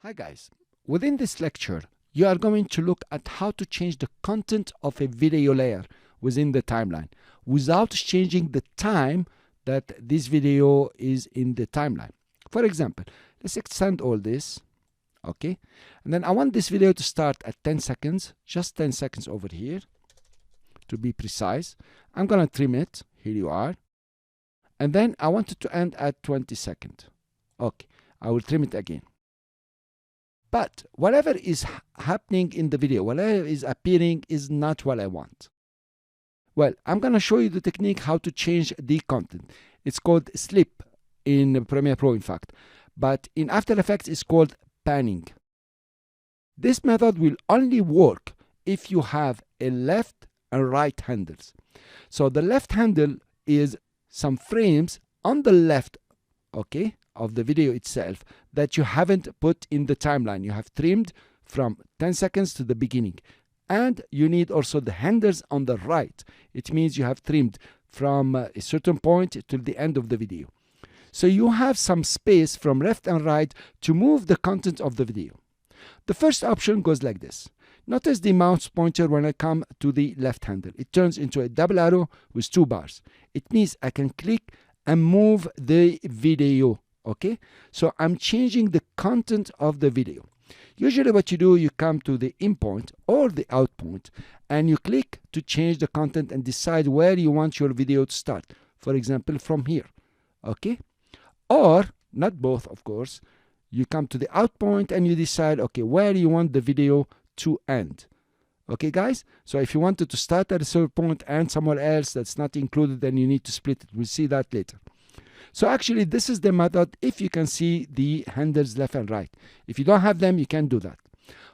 Hi guys, within this lecture you are going to look at how to change the content of a video layer within the timeline without changing the time that this video is in the timeline. For example, let's extend all this, okay, and then I want this video to start at 10 seconds, just 10 seconds over here to be precise. I'm gonna trim it, here you are, and then I want it to end at 20 seconds. Okay, I will trim it again. But whatever is happening in the video, whatever is appearing is not what I want. Well, I'm going to show you the technique how to change the content. It's called slip in Premiere Pro, in fact. But in After Effects, it's called panning. This method will only work if you have a left and right handles. So the left handle is some frames on the left, okay, of the video itself that you haven't put in the timeline. You have trimmed from 10 seconds to the beginning. And you need also the handles on the right. It means you have trimmed from a certain point to the end of the video. So you have some space from left and right to move the content of the video. The first option goes like this. Notice the mouse pointer when I come to the left handle. It turns into a double arrow with 2 bars. It means I can click and move the video. Okay, so I'm changing the content of the video. Usually what you do, you come to the in point or the out point and you click to change the content and decide where you want your video to start. For example, from here, okay? Or, not both of course, you come to the out point and you decide, okay, where you want the video to end. Okay guys, so if you wanted to start at a certain point and somewhere else that's not included, then you need to split it. We'll see that later. So actually this is the method if you can see the handles left and right. If you don't have them, you can do that.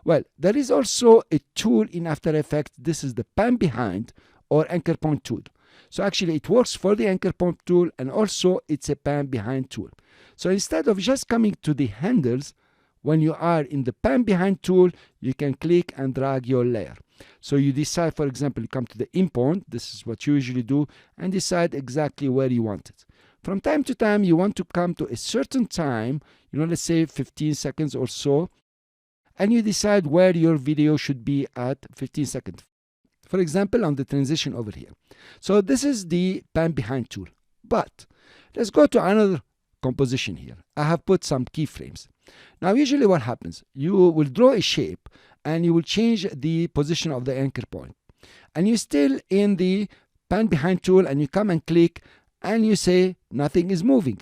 Well, there is also a tool in After Effects. This is the pan behind or anchor point tool. So actually it works for the anchor point tool and also it's a pan behind tool. So instead of just coming to the handles, when you are in the pan behind tool, you can click and drag your layer. So you decide, for example, you come to the in point, this is what you usually do, and decide exactly where you want it. From time to time, you want to come to a certain time, let's say 15 seconds or so, and you decide where your video should be at 15 seconds. For example, on the transition over here. So this is the pan behind tool. But let's go to another composition here. I have put some keyframes. Now, usually what happens, you will draw a shape and you will change the position of the anchor point. And you're still in the pan behind tool and you come and click and you say nothing is moving.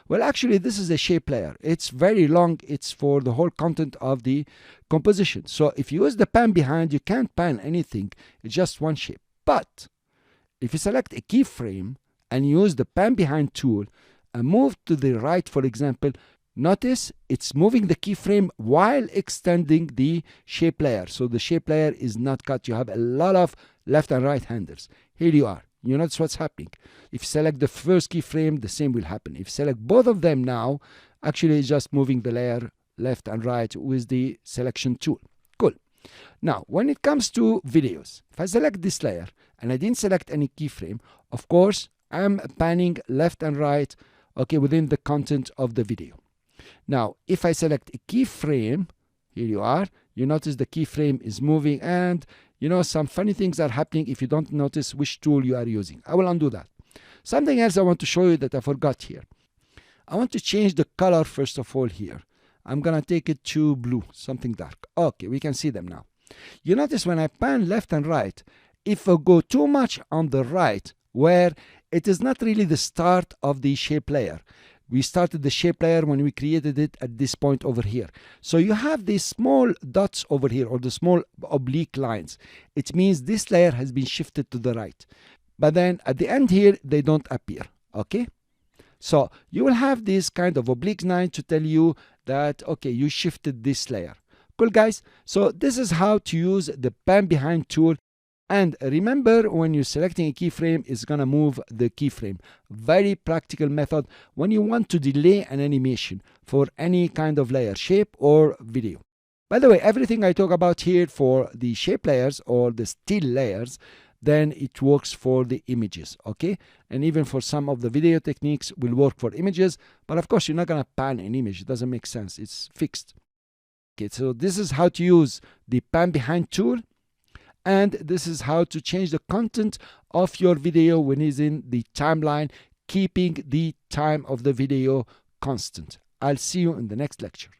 Well, actually this is a shape layer. It's very long. It's for the whole content of the composition. So if you use the pan behind, you can't pan anything. It's just one shape. But if you select a keyframe and use the pan behind tool and move to the right, for example, notice it's moving the keyframe while extending the shape layer. So the shape layer is not cut. You have a lot of left and right handles. Here you are. You notice what's happening. If you select the first keyframe, the same will happen. If you select both of them now, actually it's just moving the layer left and right with the selection tool. Cool. Now, when it comes to videos, if I select this layer and I didn't select any keyframe, of course, I'm panning left and right, okay, within the content of the video. Now, if I select a keyframe, here you are, you notice the keyframe is moving and some funny things are happening if you don't notice which tool you are using. I will undo that. Something else I want to show you that I forgot here. I want to change the color first of all here. I'm going to take it to blue, something dark. Okay, we can see them now. You notice when I pan left and right, if I go too much on the right, where it is not really the start of the shape layer. We started the shape layer when we created it at this point over here. So you have these small dots over here or the small oblique lines. It means this layer has been shifted to the right. But then at the end here, they don't appear. Okay? So you will have this kind of oblique line to tell you that, okay, you shifted this layer. Cool, guys? So this is how to use the pan behind tool. And remember, when you're selecting a keyframe, it's going to move the keyframe. Very practical method when you want to delay an animation for any kind of layer, shape or video. By the way, everything I talk about here for the shape layers or the still layers, then it works for the images, okay? And even for some of the video techniques will work for images. But of course, you're not going to pan an image. It doesn't make sense. It's fixed. Okay, so this is how to use the pan behind tool, and this is how to change the content of your video when it's in the timeline, keeping the time of the video constant. I'll see you in the next lecture.